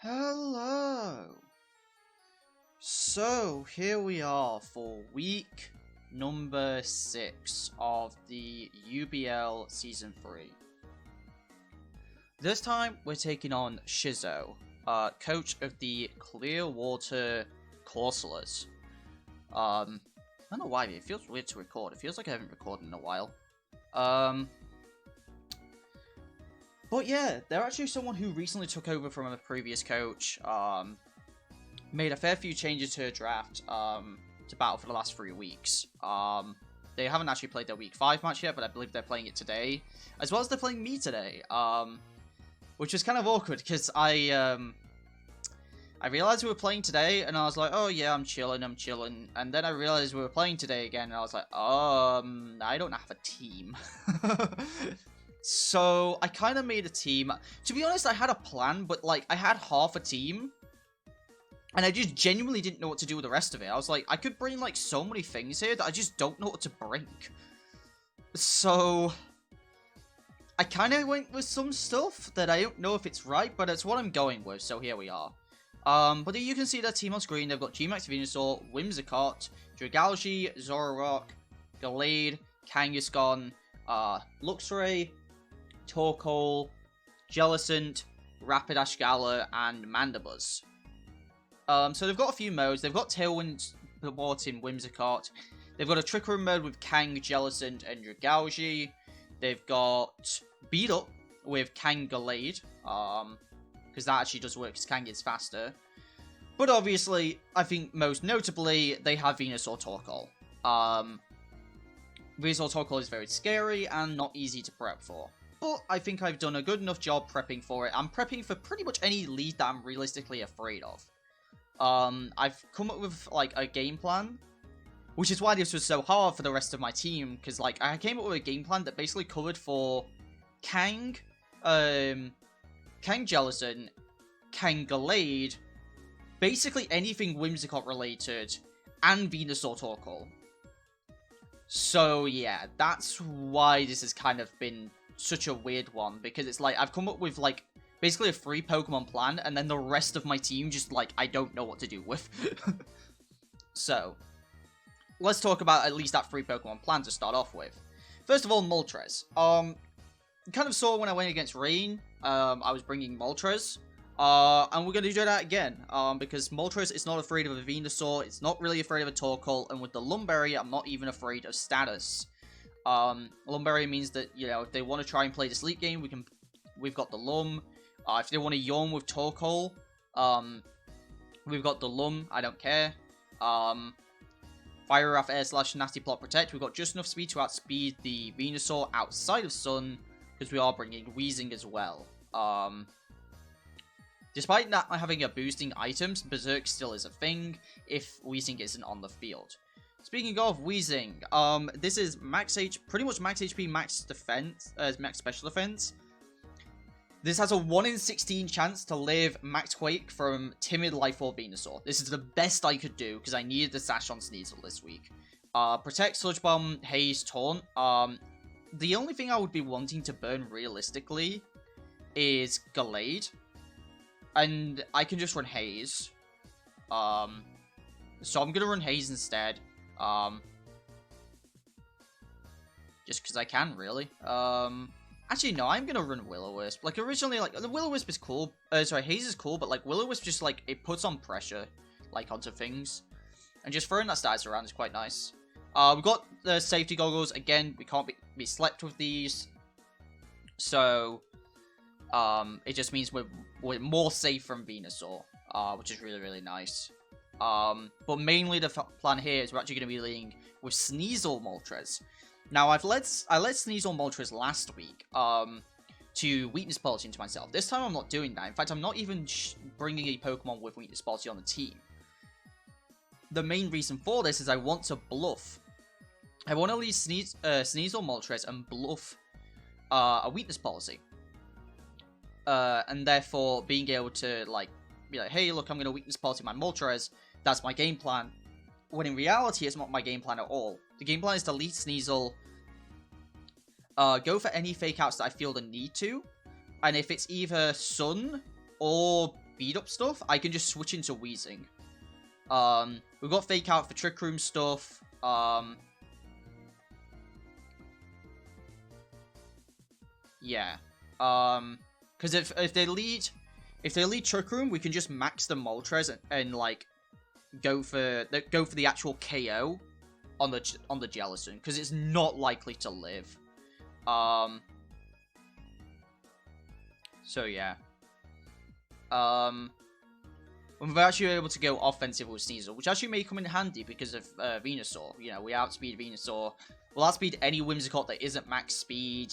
Hello! So, here we are for week number 6 of the UBL Season 3. This time, we're taking on Shizou, coach of the Clearwater Corsolas. I don't know why, it feels weird to record. It feels like I haven't recorded in a while. But yeah, they're actually someone who recently took over from a previous coach, made a fair few changes to her draft, to battle for the last 3 weeks. They haven't actually played their week 5 match yet, but I believe they're playing it today, as well as they're playing me today, which is kind of awkward, because I realized we were playing today, and I was like, oh yeah, I'm chilling, and then I realized we were playing today again, and I was like, I don't have a team. So, I kind of made a team. To be honest, I had a plan, but, like, I had half a team. And I just genuinely didn't know what to do with the rest of it. I was like, I could bring, like, so many things here that I just don't know what to bring. So, I kind of went with some stuff that I don't know if it's right, but it's what I'm going with, so here we are. But you can see their team on screen. They've got G-Max Venusaur, Whimsicott, Dragalge, Zoroark, Gallade, Kangaskhan, Luxray, Torkoal, Jellicent, Rapidash Gala, and Mandibuzz. So they've got a few modes. They've got Tailwind bought in Whimsicott. They've got a Trick Room mode with Kang, Jellicent, and Dragalge. They've got Beat Up with Kang Gallade, because that actually does work because Kang is faster. But obviously, I think most notably, they have Venusaur Torkoal. Venusaur Torkoal is very scary and not easy to prep for. But I think I've done a good enough job prepping for it. I'm prepping for pretty much any lead that I'm realistically afraid of. I've come up with, like, a game plan, which is why this was so hard for the rest of my team, because, like, I came up with a game plan that basically covered for Kang, Kang Jellicent, Kang Gallade, basically anything Whimsicott related, and Venusaur Torkoal. So, yeah, that's why this has kind of been such a weird one, because it's like, I've come up with, like, basically a free Pokemon plan, and then the rest of my team just, like, I don't know what to do with. So, let's talk about at least that free Pokemon plan to start off with. First of all, Moltres. You kind of saw when I went against Rain, I was bringing Moltres. And we're going to do that again, because Moltres is not afraid of a Venusaur, it's not really afraid of a Torkoal, and with the Lumberry, I'm not even afraid of status. Lumberry means that, you know, if they want to try and play the sleep game, we've got the Lum. If they want to yawn with Torkoal, we've got the Lum, I don't care. Fire Wrath, Air Slash, Nasty Plot, Protect, we've got just enough speed to outspeed the Venusaur outside of Sun, because we are bringing Weezing as well. Despite not having a boosting items, Berserk still is a thing if Weezing isn't on the field. Speaking of Weezing, this is pretty much max HP, max defense, max special defense. This has a 1 in 16 chance to live Max Quake from Timid Life Orb Venusaur. This is the best I could do because I needed the Sash on Sneasel this week. Protect, Sludge Bomb, Haze, Taunt. The only thing I would be wanting to burn realistically is Gallade. And I can just run Haze. So I'm gonna run Haze instead. Just because I can, really. Actually, no, I'm gonna run Will-O-Wisp. Like, originally, like, the Will-O-Wisp is cool. Sorry, Haze is cool, but, like, Will-O-Wisp just, like, it puts on pressure, like, onto things. And just throwing that status around is quite nice. We've got the safety goggles. Again, we can't be slept with these. So, it just means we're more safe from Venusaur, which is really, really nice. But mainly the plan here is we're actually going to be leading with Sneasel Moltres. Now, I let Sneasel Moltres last week, to Weakness Policy into myself. This time I'm not doing that. In fact, I'm not even bringing a Pokemon with Weakness Policy on the team. The main reason for this is I want to bluff. I want to lead Sneasel Moltres and bluff a Weakness Policy. And therefore, being able to, like, be like, hey, look, I'm going to Weakness Policy my Moltres. That's my game plan. When in reality, it's not my game plan at all. The game plan is to lead Sneasel, go for any fake outs that I feel the need to, and if it's either Sun or speed up stuff, I can just switch into Wheezing. We've got Fake Out for Trick Room stuff. Yeah. Because if they lead Trick Room, we can just max the Moltres and like go for the actual KO on the Jellicent, because it's not likely to live. So yeah. We're actually able to go offensive with Sneasel, which actually may come in handy because of Venusaur. You know, we outspeed Venusaur. We'll outspeed any Whimsicott that isn't max speed.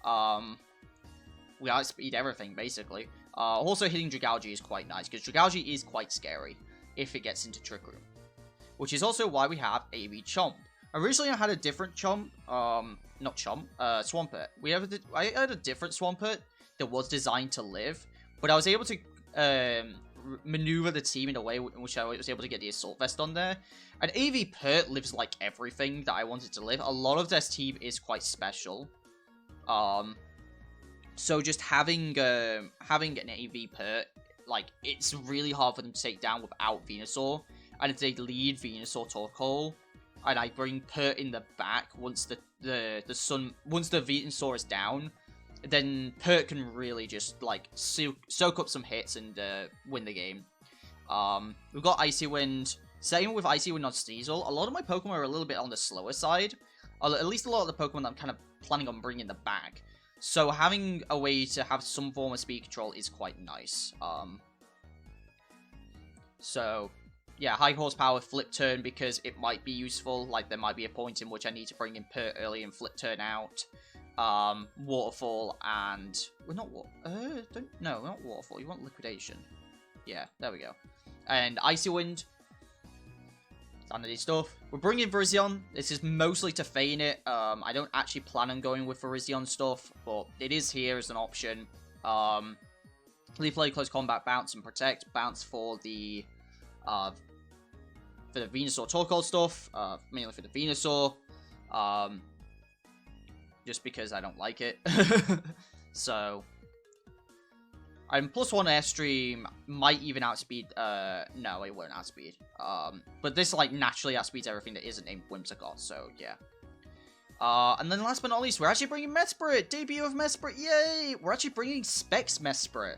We outspeed everything, basically. Also, hitting Dragalge is quite nice, because Dragalge is quite scary if it gets into Trick Room. Which is also why we have AV Chomp. Originally, I had a different Chomp. Not Chomp. Swampert. I had a different Swampert that was designed to live, but I was able to maneuver the team in a way in which I was able to get the Assault Vest on there. And AV Pert lives like everything that I wanted to live. A lot of this team is quite special. So just having an AV Pert, like, it's really hard for them to take down without Venusaur. And if they lead Venusaur Torkoal, and I bring Pert in the back once the Venusaur is down, then Pert can really just like soak up some hits and win the game. We've got Icy Wind. Same with Icy Wind on Sneasel. A lot of my Pokemon are a little bit on the slower side. At least a lot of the Pokemon that I'm kind of planning on bringing the back. So having a way to have some form of speed control is quite nice. So yeah, high horsepower flip turn, because it might be useful. Like, there might be a point in which I need to bring in Pert early and flip turn out. Waterfall and... We're not... No, not Waterfall. You want Liquidation. Yeah, there we go. And Icy Wind. Standard stuff. We're bringing Virizion. This is mostly to feign it. I don't actually plan on going with Virizion stuff, but it is here as an option. Leaf Play, Close Combat, Bounce, and Protect. Bounce for the Venusaur Torkoal stuff. Mainly for the Venusaur. Just because I don't like it. So, +1 Airstream might even outspeed, no, it won't outspeed. But this, like, naturally outspeeds everything that isn't named Whimsicott, so, yeah. And then last but not least, we're actually bringing Mesprit! Debut of Mesprit, yay! We're actually bringing Specs Mesprit.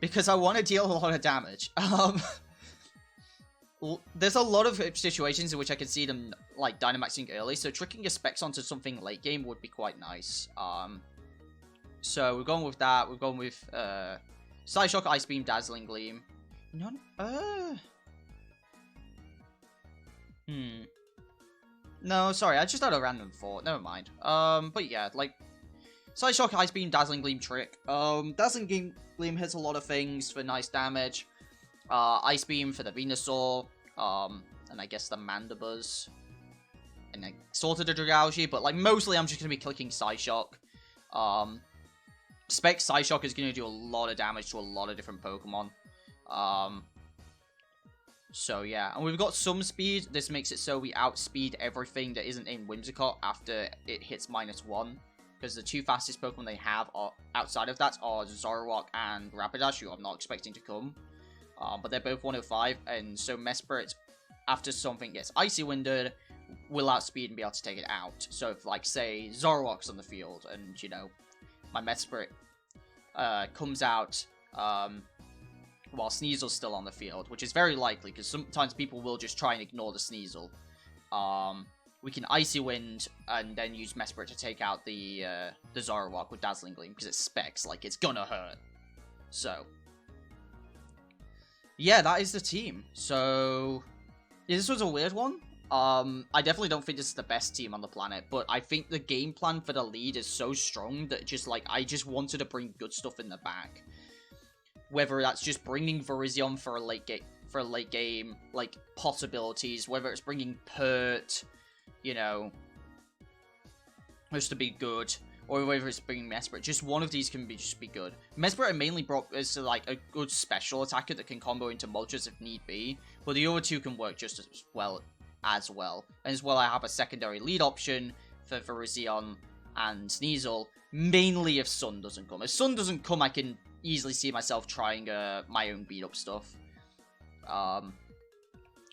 Because I want to deal a lot of damage. There's a lot of situations in which I can see them, like, Dynamaxing early, so tricking a Specs onto something late game would be quite nice. So we're going with that. We're going with, Psyshock, Ice Beam, Dazzling Gleam. No, sorry, I just had a random thought. Never mind. But yeah, like, Psyshock, Ice Beam, Dazzling Gleam, Trick. Dazzling Gleam hits a lot of things for nice damage. Ice Beam for the Venusaur, and I guess the Mandibuzz, and then sort of the Dragalge, but like mostly I'm just going to be clicking Psyshock. Spec Psyshock is going to do a lot of damage to a lot of different Pokemon. So yeah, and we've got some speed. This makes it so we outspeed everything that isn't named Whimsicott after it hits -1. Because the two fastest Pokemon they have are outside of that are Zoroark and Rapidash, who I'm not expecting to come. But they're both 105, and so Mesprit, after something gets Icy Winded, will outspeed and be able to take it out. So if, like, say, Zoroark's on the field, and, you know, my Mesprit comes out while Sneasel's still on the field, which is very likely, because sometimes people will just try and ignore the Sneasel. We can Icy Wind, and then use Mesprit to take out the Zoroark with Dazzling Gleam, because it's Specs, like, it's gonna hurt. So yeah, that is the team. So, yeah, this was a weird one. I definitely don't think this is the best team on the planet, but I think the game plan for the lead is so strong that just, like, I just wanted to bring good stuff in the back. Whether that's just bringing Virizion for a late game, like, possibilities, whether it's bringing Pert, you know, just to be good, or whether it's bringing Mesprit. Just one of these can just be good. Mesprit I mainly brought as like a good special attacker that can combo into Moltres if need be, but the other two can work just as well. And as well, I have a secondary lead option for Virizion and Sneasel, mainly if Sun doesn't come. If Sun doesn't come, I can easily see myself trying my own beat up stuff.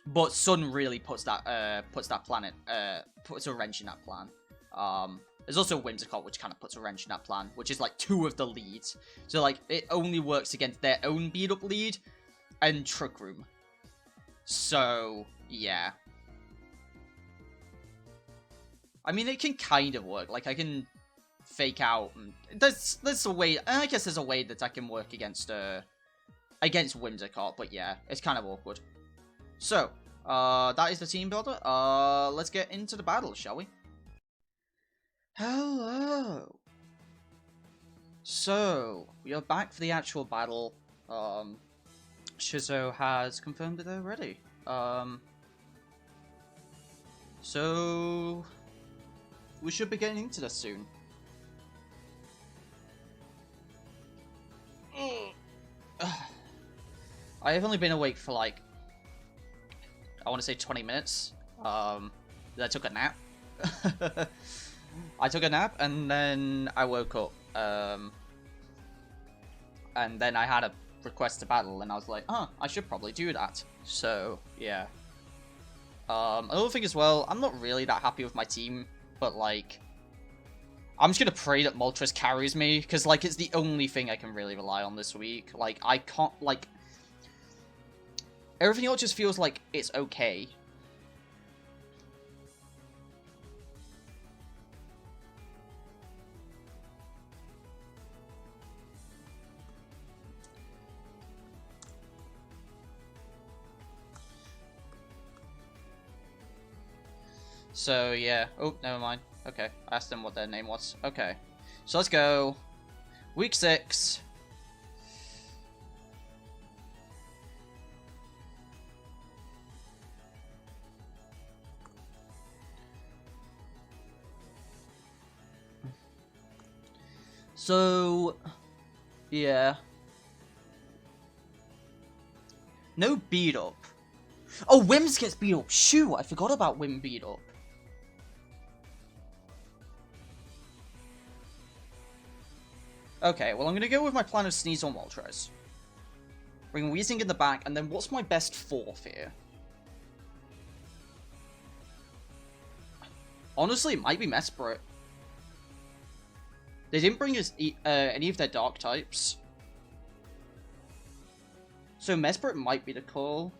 But Sun really puts that planet puts a wrench in that plan. There's also Whimsicott, which kind of puts a wrench in that plan, which is like 2 of the leads. So like it only works against their own beat up lead and Trick Room. So yeah. I mean, it can kind of work. Like, I can fake out. There's a way. I guess there's a way that I can work against Whimsicott, but yeah, it's kind of awkward. So, that is the team builder. Let's get into the battle, shall we? Hello. So, we are back for the actual battle. Shizou has confirmed that they're ready. So we should be getting into this soon. I have only been awake for like, I want to say 20 minutes. I took a nap. I took a nap and then I woke up. And then I had a request to battle and I was like, I should probably do that. So, yeah. Another thing as well, I'm not really that happy with my team, but like, I'm just gonna pray that Moltres carries me, because like, it's the only thing I can really rely on this week. Like, I can't, like, everything else just feels like it's okay. So, yeah. Oh, never mind. Okay. I asked them what their name was. Okay. So, let's go. Week 6. So, yeah. No beat up. Oh, Wims gets beat up. Shoo, I forgot about Wim beat up. Okay, well, I'm going to go with my plan of Sneasel on Moltres. Bring Weezing in the back, and then what's my best 4th here? Honestly, it might be Mesprit. They didn't bring us any of their dark types. So Mesprit might be the call.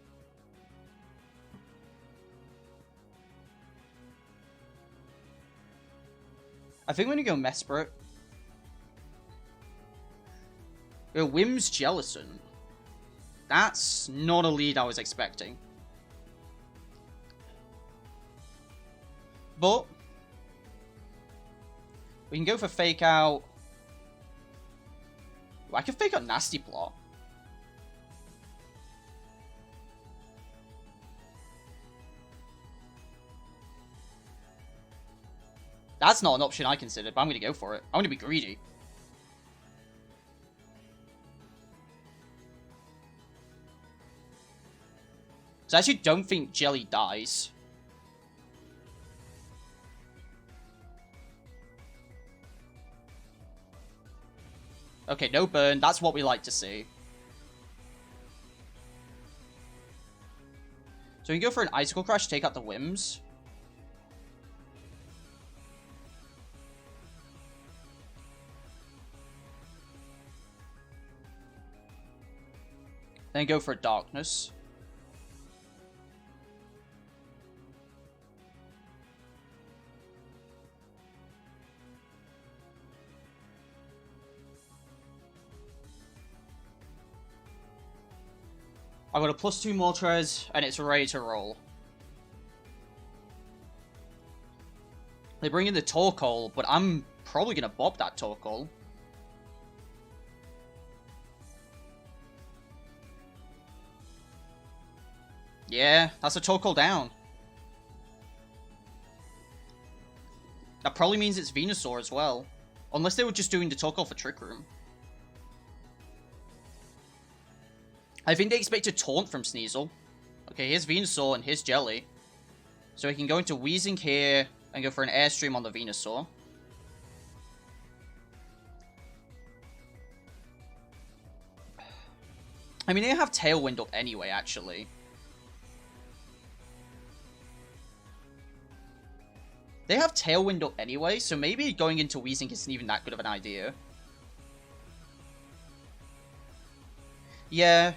I think we're going to go Mesprit. Wim's Jellison. That's not a lead I was expecting. But we can go for Fake Out. I can Fake Out Nasty Plot. That's not an option I considered, but I'm going to go for it. I'm going to be greedy. So I actually don't think Jelly dies. Okay, no burn. That's what we like to see. So we can go for an Icicle Crash, take out the Whims. Then go for a Darkness. I've got a +2 Moltres, and it's ready to roll. They bring in the Torkoal, but I'm probably going to bop that Torkoal. Yeah, that's a Torkoal down. That probably means it's Venusaur as well. Unless they were just doing the Torkoal for Trick Room. I think they expected Taunt from Sneasel. Okay, here's Venusaur and here's Jelly. So we can go into Weezing here and go for an Airstream on the Venusaur. I mean, they have Tailwind up anyway, actually. They have Tailwind up anyway, so maybe going into Weezing isn't even that good of an idea. Yeah.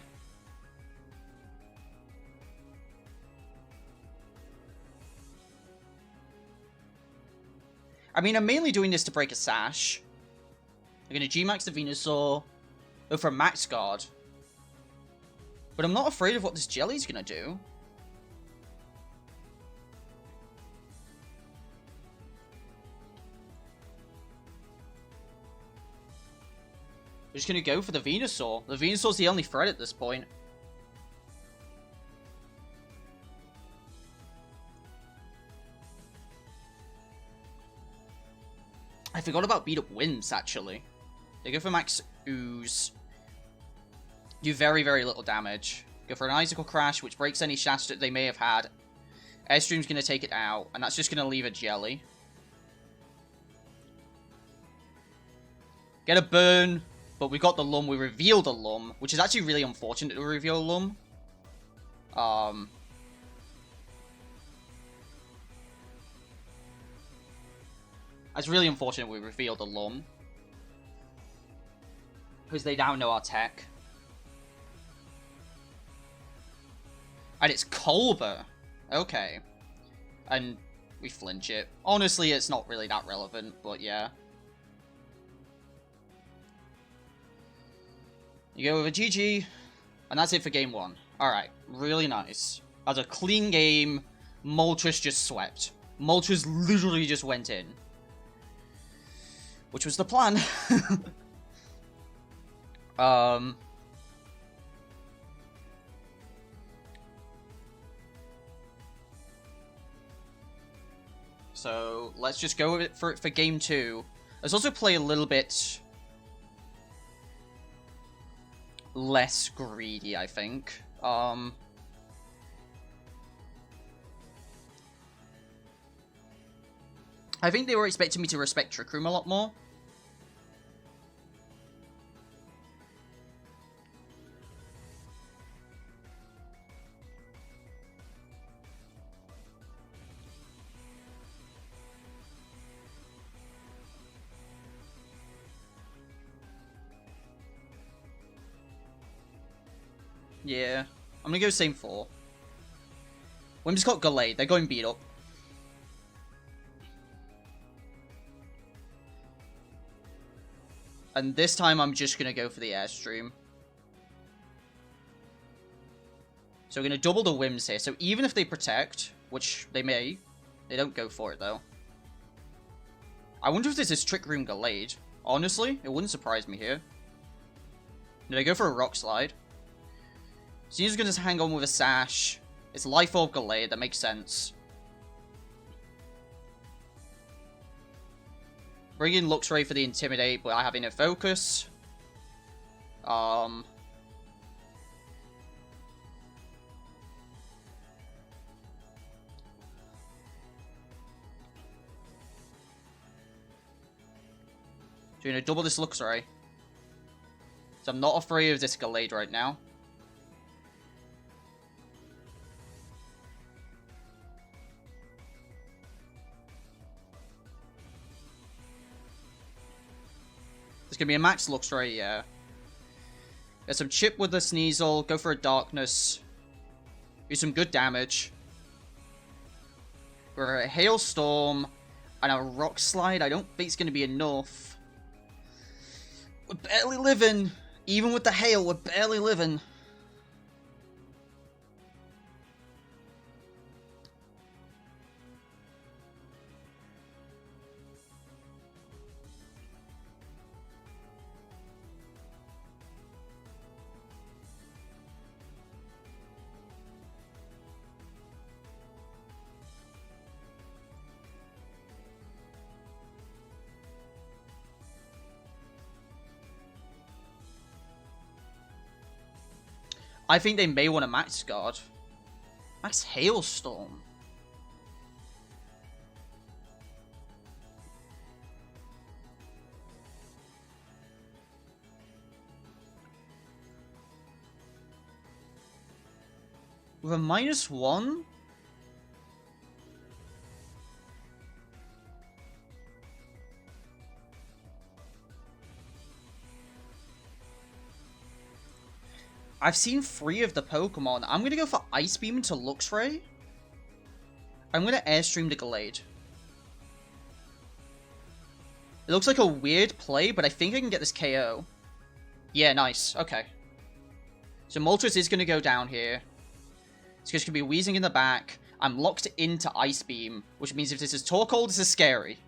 I mean, I'm mainly doing this to break a Sash. I'm going to G-Max the Venusaur, go for a Max Guard. But I'm not afraid of what this Jelly's going to do. I'm just going to go for the Venusaur. The Venusaur's the only threat at this point. I forgot about beat up Winds, actually. They go for Max Ooze. Do very, very little damage. Go for an Icicle Crash, which breaks any Shash that they may have had. Airstream's going to take it out, and that's just going to leave a Jelly. Get a burn, but we got the Lum. We revealed a Lum, which is actually really unfortunate to reveal a Lum. It's really unfortunate we revealed a Lum. Because they now know our tech. And it's Culver. Okay. And we flinch it. Honestly, it's not really that relevant, but yeah. You go with a GG, and that's it for game 1. Alright, really nice. That was a clean game. Moltres just swept. Moltres literally just went in. Which was the plan. So, let's just go with it for game 2. Let's also play a little bit less greedy, I think. I think they were expecting me to respect Trick Room a lot more. Yeah, I'm gonna go same 4. Wim's got Gallade, they're going beat up. And this time I'm just gonna go for the Airstream. So we're gonna double the Wims here, so even if they protect, which they may, they don't go for it though. I wonder if this is Trick Room Gallade. Honestly, it wouldn't surprise me here. Did I go for a Rock Slide? So he's gonna hang on with a Sash. It's Life Orb Gallade, that makes sense. Bring in Luxray for the Intimidate, but I have Inner Focus. Doing a double this Luxray. So I'm not afraid of this Gallade right now. There's gonna be a max Luxray, yeah. Get some chip with the Sneasel, go for a Darkness. Do some good damage. For a Hailstorm and a Rock Slide, I don't think it's gonna be enough. We're barely living. Even with the hail, we're barely living. I think they may want a Max Guard. Max Hailstorm. With a -1? I've seen 3 of the Pokemon. I'm going to go for Ice Beam into Luxray. I'm going to Airstream the Glade. It looks like a weird play, but I think I can get this KO. Yeah, nice. Okay. So Moltres is going to go down here. It's just going to be Wheezing in the back. I'm locked into Ice Beam, which means if this is Torkoal, this is scary.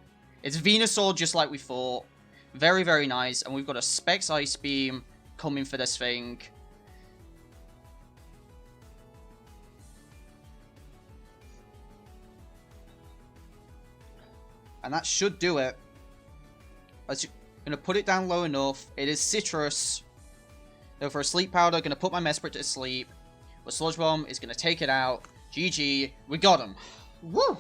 It's Venusaur just like we thought. Very, very nice. And we've got a Specs Ice Beam coming for this thing. And that should do it. I'm going to put it down low enough. It is Citrus. Go for a Sleep Powder. Going to put my Mesprit to sleep. But Sludge Bomb is going to take it out. GG. We got him. Woo!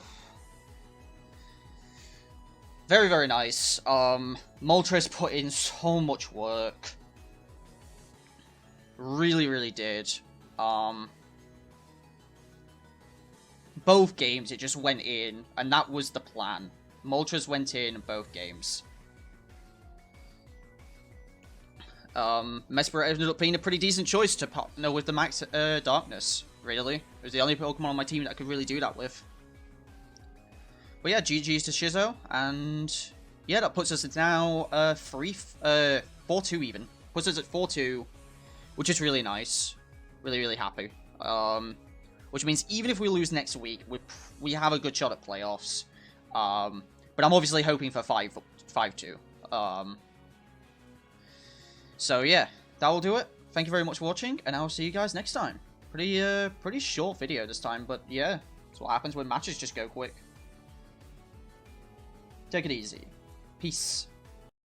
Very, very nice. Moltres put in so much work. Really, really did. Both games, it just went in. And that was the plan. Moltres went in both games. Mesprit ended up being a pretty decent choice to partner with the Max Darkness, really. It was the only Pokemon on my team that I could really do that with. But yeah, GG's to Shizou, and yeah, that puts us at now 4-2 even. Puts us at 4-2, which is really nice. Really, really happy. Which means even if we lose next week, we have a good shot at playoffs. But I'm obviously hoping for 5-2. So yeah, that will do it. Thank you very much for watching, and I'll see you guys next time. Pretty short video this time, but yeah, that's what happens when matches just go quick. Take it easy. Peace.